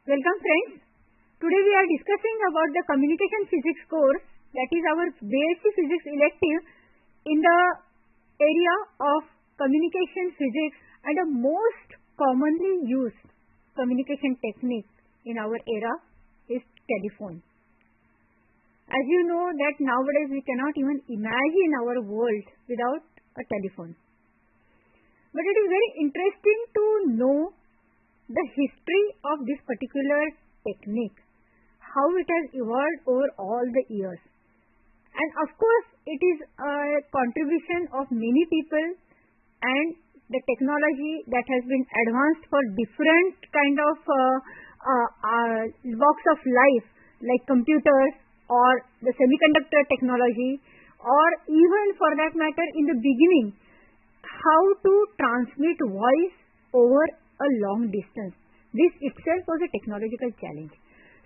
Welcome friends. Today we are discussing about the communication physics course, that is our BSc Physics elective in the area of communication physics, and the most commonly used communication technique in our era is telephone. As you know that nowadays we cannot even imagine our world without a telephone. But it is very interesting to know the history of this particular technique, how it has evolved over all the years. And of course, it is a contribution of many people and the technology that has been advanced for different kind of walks of life, like computers or the semiconductor technology, or even for that matter in the beginning, how to transmit voice over a long distance. This itself was a technological challenge.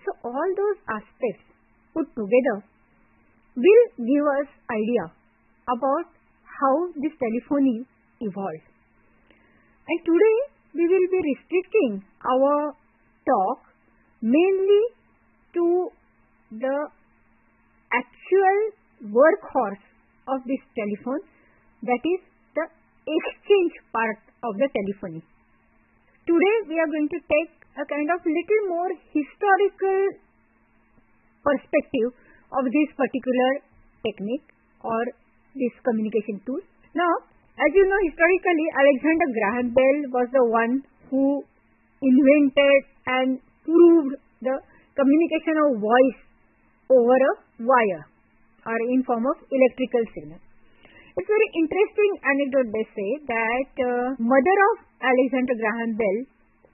So all those aspects put together will give us idea about how this telephony evolved. And today we will be restricting our talk mainly to the actual workhorse of this telephone, that is the exchange part of the telephony. Today we are going to take a kind of little more historical perspective of this particular technique or this communication tool. Now, as you know, historically Alexander Graham Bell was the one who invented and proved the communication of voice over a wire or in form of electrical signal. It's very interesting anecdote. They say that mother of Alexander Graham Bell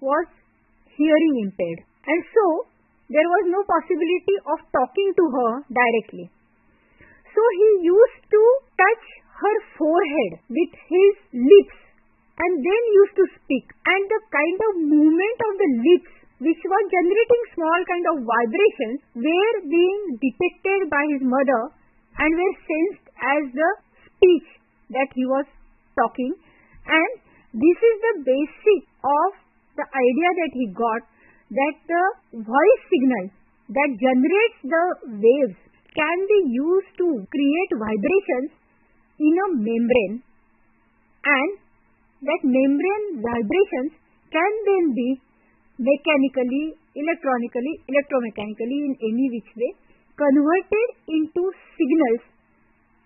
was hearing impaired, and so there was no possibility of talking to her directly. So he used to touch her forehead with his lips and then used to speak, and the kind of movement of the lips which was generating small kind of vibrations were being detected by his mother and were sensed as the speech that he was talking. And this is the basic of the idea that he got, that the voice signal that generates the waves can be used to create vibrations in a membrane, and that membrane vibrations can then be mechanically, electronically, electromechanically, in any which way converted into signals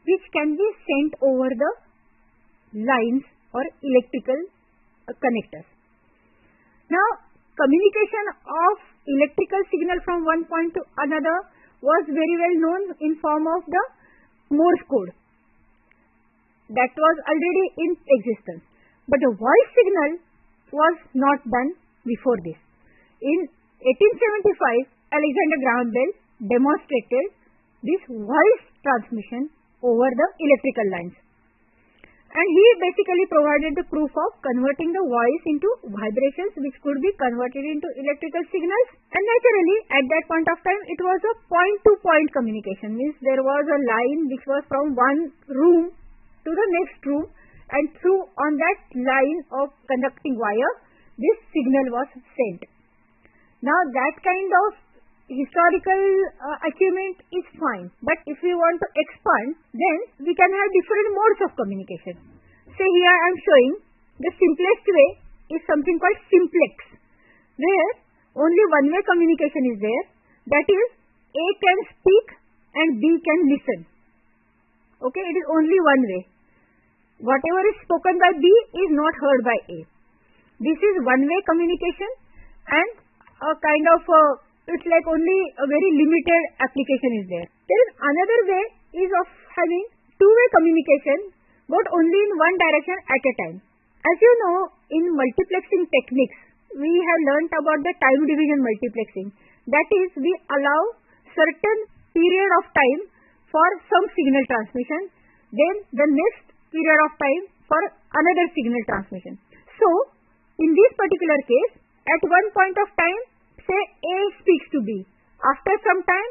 which can be sent over the lines or electrical connectors. Now, communication of electrical signal from one point to another was very well known in form of the Morse code. That was already in existence. But the voice signal was not done before this. In 1875, Alexander Graham Bell demonstrated this voice transmission over the electrical lines. And he basically provided the proof of converting the voice into vibrations which could be converted into electrical signals. And naturally, at that point of time, it was a point-to-point communication. Means there was a line which was from one room to the next room, and through on that line of conducting wire, this signal was sent. Now that kind of historical achievement is fine, but if we want to expand, then we can have different modes of communication. Say here I am showing the simplest way is something called simplex, where only one way communication is there, that is A can speak and B can listen. Okay, it is only one way. Whatever is spoken by B is not heard by A. This is one way communication, and a kind of it's like only a very limited application is there. There is another way is of having two-way communication, but only in one direction at a time. As you know, in multiplexing techniques, we have learnt about the time division multiplexing. That is, we allow certain period of time for some signal transmission, then the next period of time for another signal transmission. So, in this particular case, at one point of time, say A speaks to B. After some time,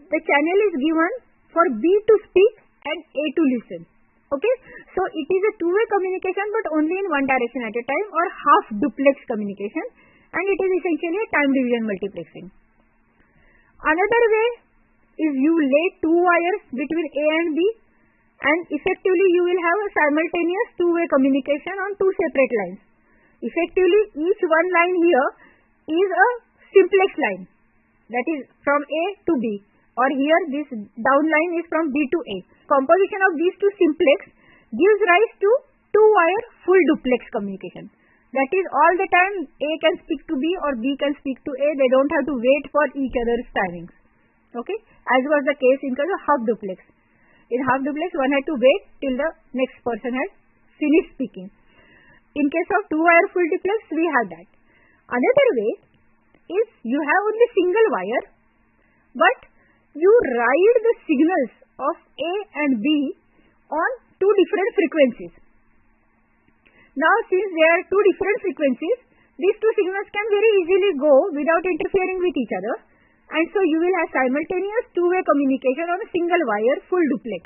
the channel is given for B to speak and A to listen. Okay, so it is a two-way communication, but only in one direction at a time, or half duplex communication. and it is essentially a time division multiplexing. Another way is you lay two wires between A and B, and effectively you will have a simultaneous two-way communication on two separate lines. Effectively, each one line here is a simplex line, that is from A to B, or here this down line is from B to A. Composition of these two simplex gives rise to two-wire full duplex communication. That is, all the time A can speak to B or B can speak to A. They don't have to wait for each other's timings. Okay, as was the case in case of half duplex. In half duplex, one had to wait till the next person had finished speaking. In case of two-wire full duplex, we have that. Another way is you have only single wire, but you ride the signals of A and B on two different frequencies. Now, since there are two different frequencies, these two signals can very easily go without interfering with each other, and so you will have simultaneous two-way communication on a single wire full duplex.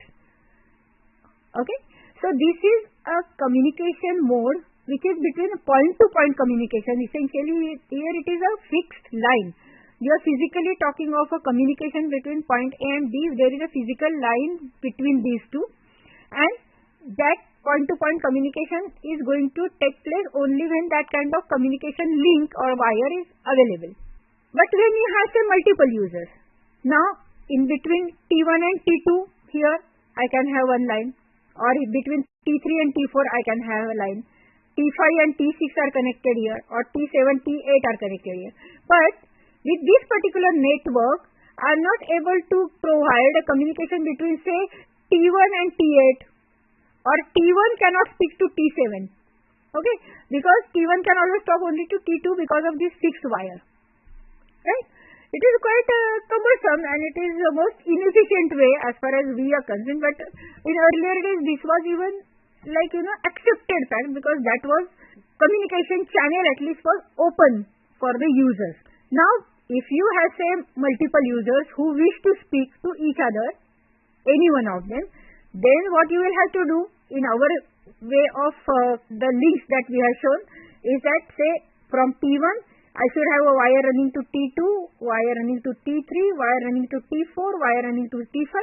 Okay, so this is a communication mode which is between point-to-point communication. Essentially, here it is a fixed line. You are physically talking of a communication between point A and B. There is a physical line between these two, and that point-to-point communication is going to take place only when that kind of communication link or wire is available. But when you have say multiple users, now in between T1 and T2, here I can have one line, or between T3 and T4 I can have a line. T5 and T6 are connected here, or T7, T8 are connected here. But with this particular network, I am not able to provide a communication between say T1 and T8, or T1 cannot speak to T7. Okay, because T1 can always talk only to T2 because of this fixed wire. Right? It is quite cumbersome, and it is the most inefficient way as far as we are concerned. But in earlier days, this was even accepted fact, because that was communication channel at least was open for the users. Now, if you have say multiple users who wish to speak to each other, any one of them, then what you will have to do in our way of the links that we have shown is that say from T1 I should have a wire running to T2, wire running to T3, wire running to T4, wire running to T5,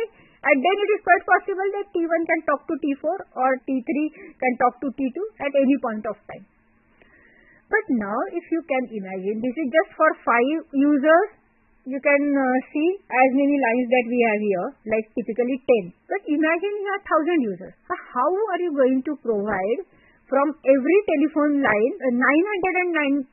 and then it is quite possible that T1 can talk to T4 or T3 can talk to T2 at any point of time. But now if you can imagine, this is just for 5 users. You can see as many lines that we have here, like typically 10. But imagine you have 1,000 users. So how are you going to provide from every telephone line 999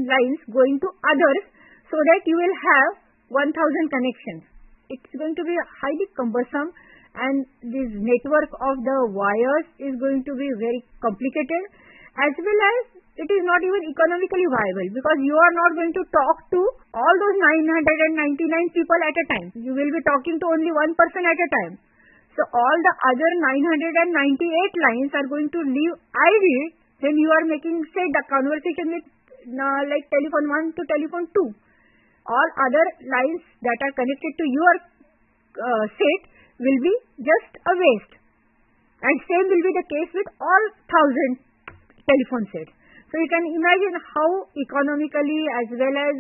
lines going to others so that you will have 1,000 connections? It's going to be highly cumbersome, and this network of the wires is going to be very complicated, as well as it is not even economically viable, because you are not going to talk to all those 999 people at a time. You will be talking to only one person at a time. So all the other 998 lines are going to leave idle when you are making say the conversation with like telephone 1 to telephone 2. All other lines that are connected to your set will be just a waste. And same will be the case with all 1,000 telephone sets. So you can imagine how economically as well as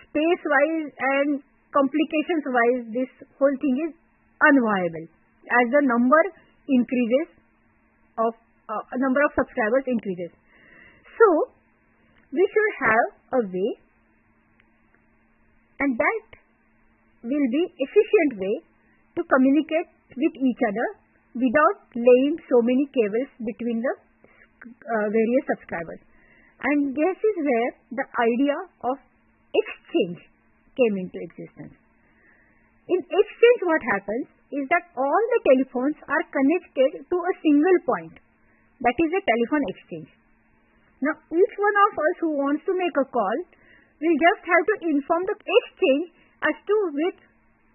space-wise and complications-wise this whole thing is unviable as the number increases of number of subscribers increases. So we should have a way, and that will be efficient way to communicate with each other without laying so many cables between the various subscribers. And this is where the idea of exchange came into existence. In exchange, what happens is that all the telephones are connected to a single point, that is a telephone exchange. Now each one of us who wants to make a call will just have to inform the exchange as to with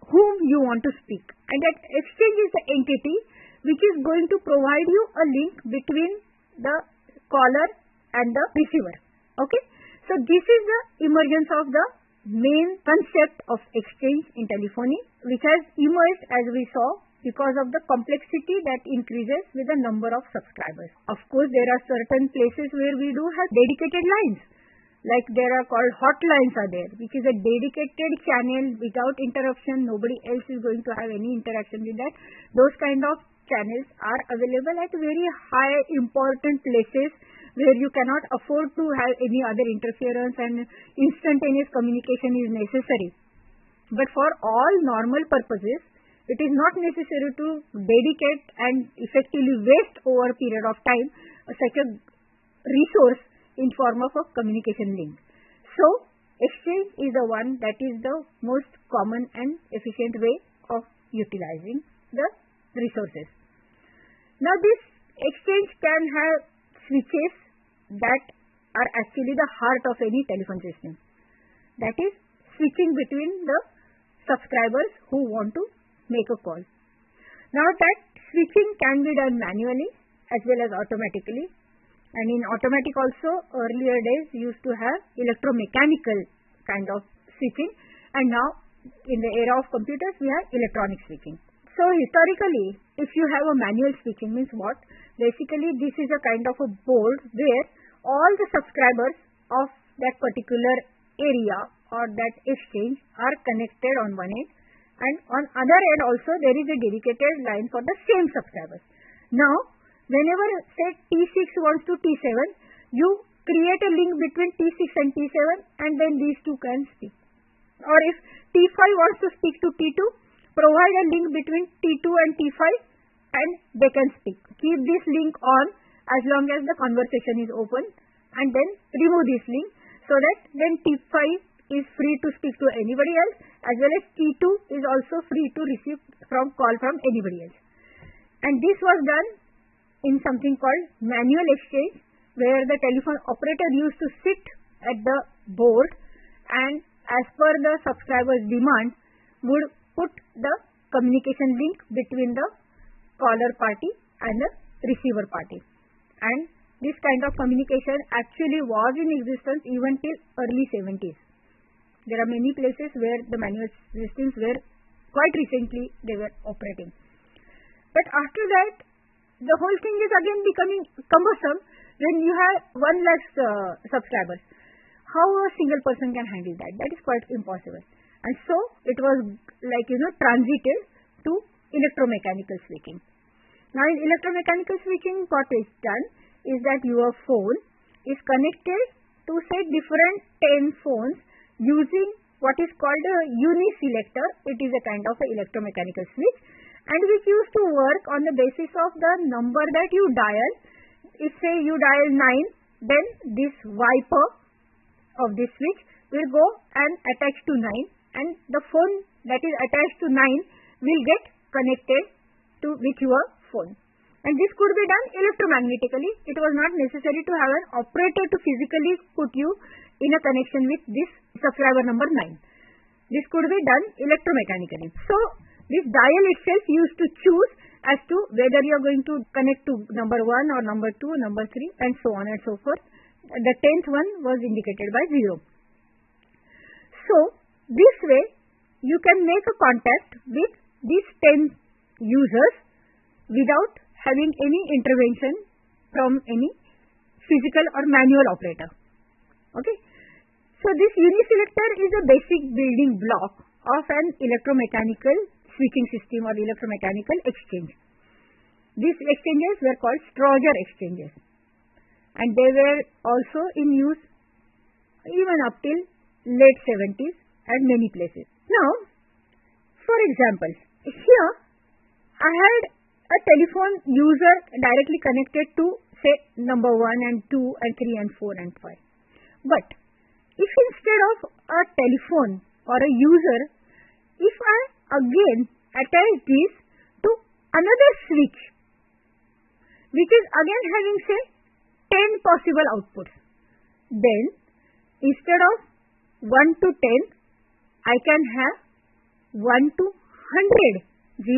whom you want to speak, and that exchange is the entity which is going to provide you a link between the caller and the receiver. Okay, so this is the emergence of the main concept of exchange in telephony, which has emerged as we saw because of the complexity that increases with the number of subscribers. Of course, there are certain places where we do have dedicated lines, Like there are called hotlines are there, which is a dedicated channel without interruption. Nobody else is going to have any interaction with that. Those kind of channels are available at very high important places where you cannot afford to have any other interference and instantaneous communication is necessary. But for all normal purposes, it is not necessary to dedicate and effectively waste over a period of time such a resource in form of a communication link. So, Exchange is the one that is the most common and efficient way of utilizing the resources. Now, this Exchange can have switches that are actually the heart of any telephone system. That is switching between the subscribers who want to make a call. Now, that switching can be done manually as well as automatically. And in automatic also, earlier days used to have electromechanical kind of switching, and now in the era of computers we have electronic switching. So historically, if you have a manual switching, means what? Basically this is a kind of a board where all the subscribers of that particular area or that exchange are connected on one end, and on other end also there is a dedicated line for the same subscribers. Now, whenever say T6 wants to T7, you create a link between T6 and T7 and then these two can speak. Or if T5 wants to speak to T2, provide a link between T2 and T5 and they can speak. Keep this link on as long as the conversation is open and then remove this link so that then T5 is free to speak to anybody else as well as T2 is also free to receive call from anybody else. And this was done in something called manual exchange, where the telephone operator used to sit at the board and as per the subscriber's demand would put the communication link between the caller party and the receiver party. And this kind of communication actually was in existence even till early 70s. There are many places where the manual systems were quite recently they were operating. But after that, the whole thing is again becoming cumbersome when you have 1 lakh subscribers. How a single person can handle that? That is quite impossible. And so, it was like, transited to electromechanical switching. Now, in electromechanical switching, what is done is that your phone is connected to say different 10 phones using what is called a uniselector. It is a kind of a electromechanical switch, and which used to work on the basis of the number that you dial. If say you dial 9, then this wiper of this switch will go and attach to 9, and the phone that is attached to 9 will get connected to with your phone. And this could be done electromagnetically. It was not necessary to have an operator to physically put you in a connection with this subscriber number 9. This could be done electromechanically. So, this dial itself used to choose as to whether you are going to connect to number 1 or number 2, number 3 and so on and so forth. The 10th one was indicated by 0. So, this way you can make a contact with these 10 users without having any intervention from any physical or manual operator. Okay. So, this uniselector is a basic building block of an electromechanical switching system or electromechanical exchange. These exchanges were called Strauger exchanges, and they were also in use even up till late 70s at many places. Now, for example, here I had a telephone user directly connected to say number 1 and 2 and 3 and 4 and 5. But if instead of a telephone or a user, if I again attach this to another switch, which is again having say 10 possible outputs, then instead of 1 to 10, I can have 1 to 100, 0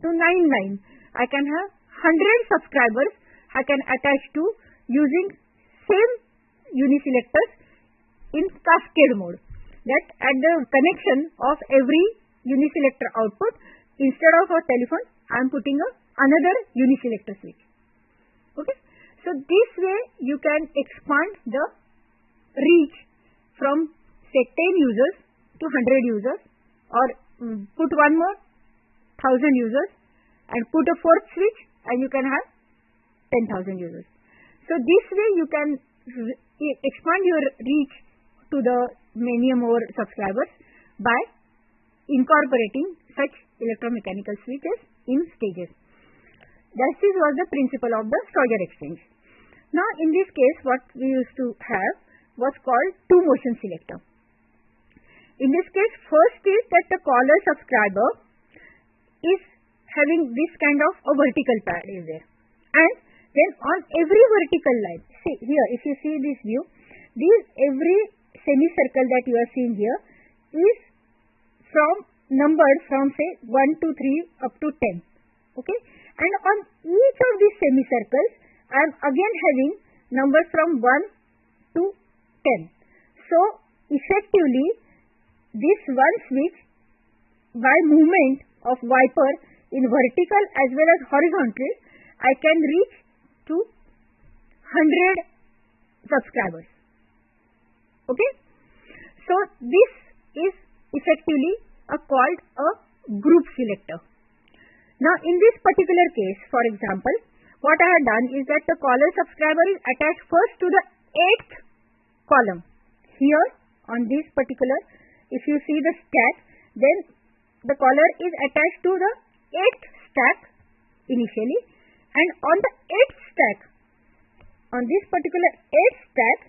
to 99. I can have 100 subscribers I can attach to using same uniselectors in cascade mode. That at the connection of every uniselector output, instead of a telephone, I am putting another uniselector switch. Okay. So, this way you can expand the reach from say 10 users to 100 users, or put one more 1000 users and put a fourth switch and you can have 10,000 users. So this way you can expand your reach to the many more subscribers by incorporating such electromechanical switches in stages. This was the principle of the Stogger exchange. Now in this case what we used to have was called two motion selector. In this case, first is that the caller subscriber is having this kind of a vertical pad is there, and then on every vertical line, see here if you see this view, every semicircle that you are seeing here is numbered from say 1 to 3 up to 10. Okay, and on each of these semicircles I am again having numbers from 1 to 10. So effectively this one switch, by movement of wiper in vertical as well as horizontal, I can reach to 100 subscribers. Okay, so this is effectively called a group selector. Now in this particular case, for example, what I have done is that the caller subscriber is attached first to the 8th column. Here on this particular, if you see the stack, then the caller is attached to the 8th stack initially, and on the 8th stack, on this particular 8th stack,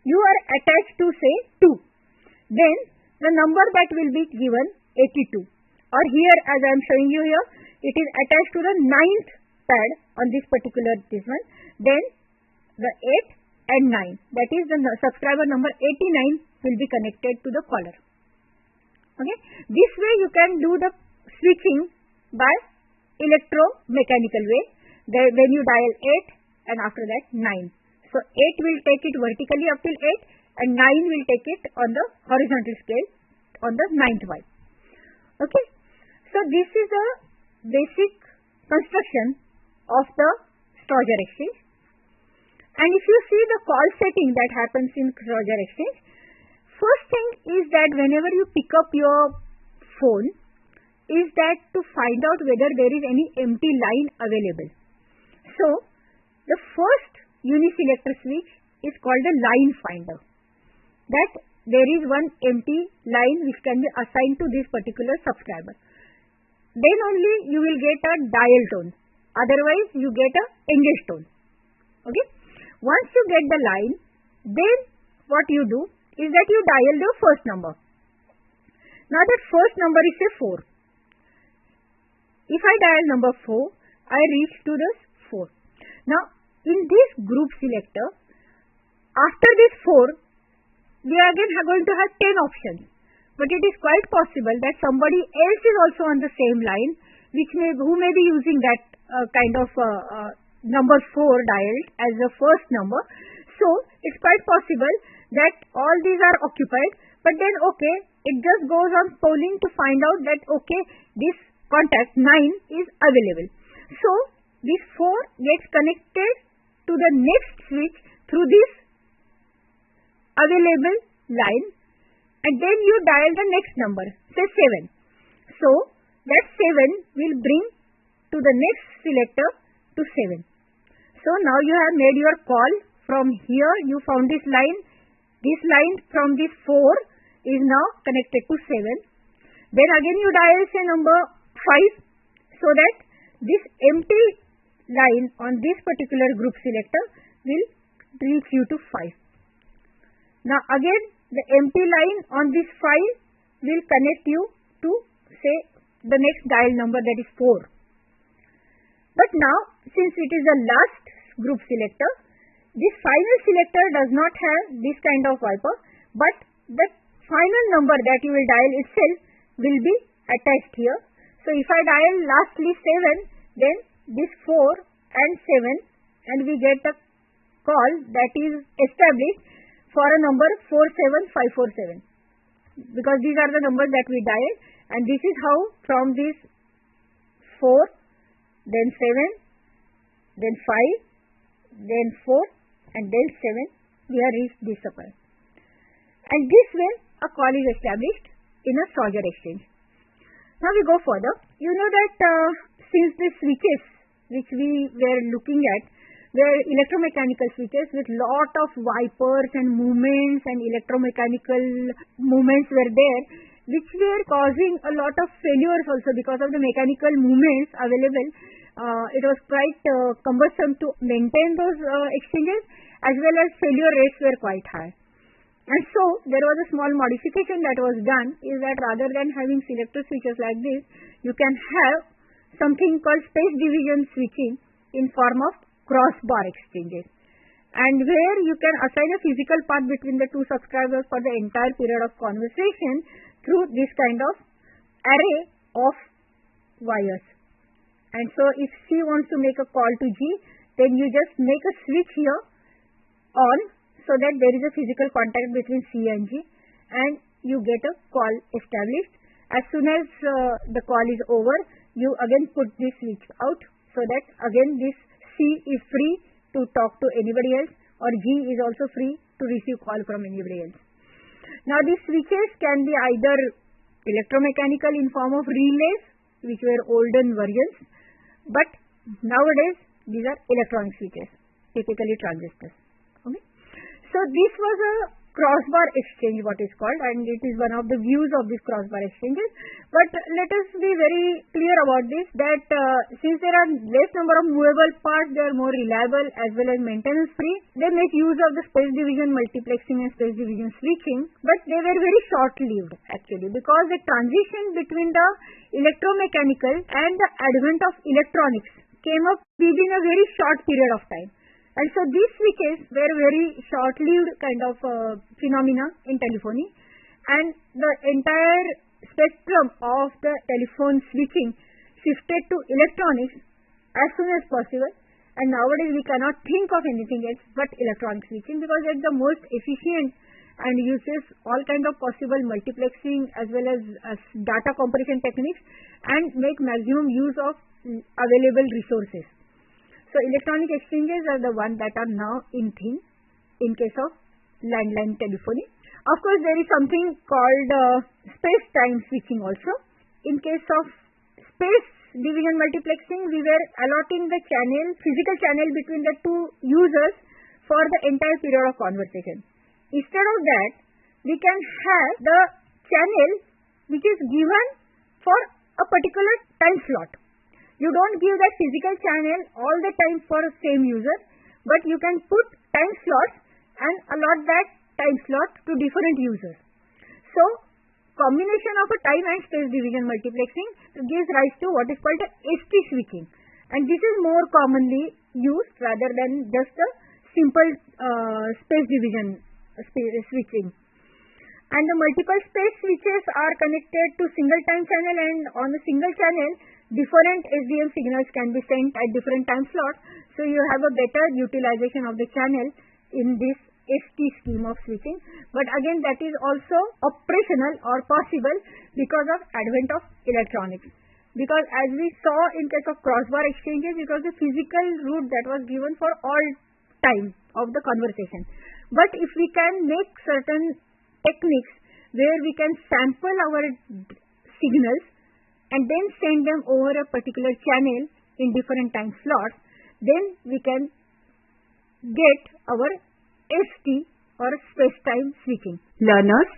you are attached to say 2. Then the number that will be given 82, or here as I am showing you here, it is attached to the 9th pad on this particular one. Then the 8 and 9, that is the subscriber number 89 will be connected to the caller. Okay, this way you can do the switching by electromechanical way. When you dial 8 and after that 9. So 8 will take it vertically up till 8 and 9 will take it on the horizontal scale on the 9th wire. Okay, so this is the basic construction of the Stogger exchange. And if you see the call setting that happens in Stogger exchange, first thing is that whenever you pick up your phone, is that to find out whether there is any empty line available. So the first uniselector switch is called a line finder. That there is one empty line which can be assigned to this particular subscriber. Then only you will get a dial tone. Otherwise you get a engage tone. Okay. Once you get the line, then what you do is that you dial the first number. Now that first number is say 4. If I dial number 4, I reach to this 4. Now in this group selector, after this 4, we are again going to have 10 options. But it is quite possible that somebody else is also on the same line, who may be using that kind of number 4 dialed as the first number. So it's quite possible that all these are occupied, but then okay, it just goes on polling to find out that okay, this contact 9 is available. So this 4 gets connected to the next switch through this available line, and then you dial the next number, say 7. So that 7 will bring to the next selector to 7. So now you have made your call. From here you found this line. This line from this 4 is now connected to 7. Then again you dial say number 5, so that this empty line on this particular group selector will reach you to 5. Now again the empty line on this 5 will connect you to say the next dial number, that is 4. But now since it is the last group selector, this final selector does not have this kind of wiper, but the final number that you will dial itself will be attached here. So if I dial lastly 7, then this 4 and 7, and we get a call that is established for a number 47547, because these are the numbers that we dial, and this is how from this 4, then 7, then 5, then 4 and then 7 we have reached this point. and this way a call is established in a soldier exchange. Now we go further. You know that since the switches which we were looking at were electromechanical switches with lot of wipers and movements and electromechanical movements were there, which were causing a lot of failures also because of the mechanical movements available. It was quite cumbersome to maintain those exchanges, as well as failure rates were quite high. And so there was a small modification that was done, is that rather than having selector switches like this, you can have something called space division switching in form of crossbar exchanges, and where you can assign a physical path between the two subscribers for the entire period of conversation through this kind of array of wires. And so if C wants to make a call to G, then you just make a switch here on, so that there is a physical contact between C and G, and you get a call established. As soon as the call is over, you again put this switch out, so that again this C is free to talk to anybody else, or G is also free to receive call from anybody else. Now these switches can be either electromechanical in form of relays, which were olden versions, but nowadays these are electronic switches, typically transistors. Okay. So this was a crossbar exchange, what is called, and it is one of the views of these crossbar exchanges. But let us be very clear about this, that since there are less number of movable parts, they are more reliable as well as maintenance free. They make use of the space division multiplexing and space division switching, but they were very short lived actually, because the transition between the electromechanical and the advent of electronics came up within a very short period of time. And so these switches were very short-lived kind of phenomena in telephony, and the entire spectrum of the telephone switching shifted to electronics as soon as possible. And nowadays we cannot think of anything else but electronic switching, because it's the most efficient and uses all kind of possible multiplexing as well as data compression techniques, and make maximum use of available resources. So electronic exchanges are the ones that are now in thing in case of landline telephony. Of course, there is something called space-time switching also. In case of space division multiplexing, we were allotting the channel, physical channel between the two users for the entire period of conversation. Instead of that, we can have the channel which is given for a particular time slot. You don't give that physical channel all the time for the same user, but you can put time slots and allot that time slot to different users. So, combination of a time and space division multiplexing gives rise to what is called the ST switching, and this is more commonly used rather than just a simple space division switching. And the multiple space switches are connected to single time channel, and on the single channel different SDM signals can be sent at different time slots, so you have a better utilization of the channel in this ST scheme of switching. But again, that is also operational or possible because of advent of electronics. Because as we saw in case of crossbar exchanges, it was the physical route that was given for all time of the conversation. But if we can make certain techniques where we can sample our signals and then send them over a particular channel in different time slots, then we can get our ST or space-time switching. Learners,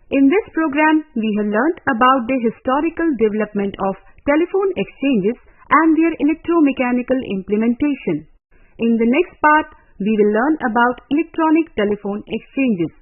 in this program we have learnt about the historical development of telephone exchanges and their electromechanical implementation. In the next part, we will learn about electronic telephone exchanges.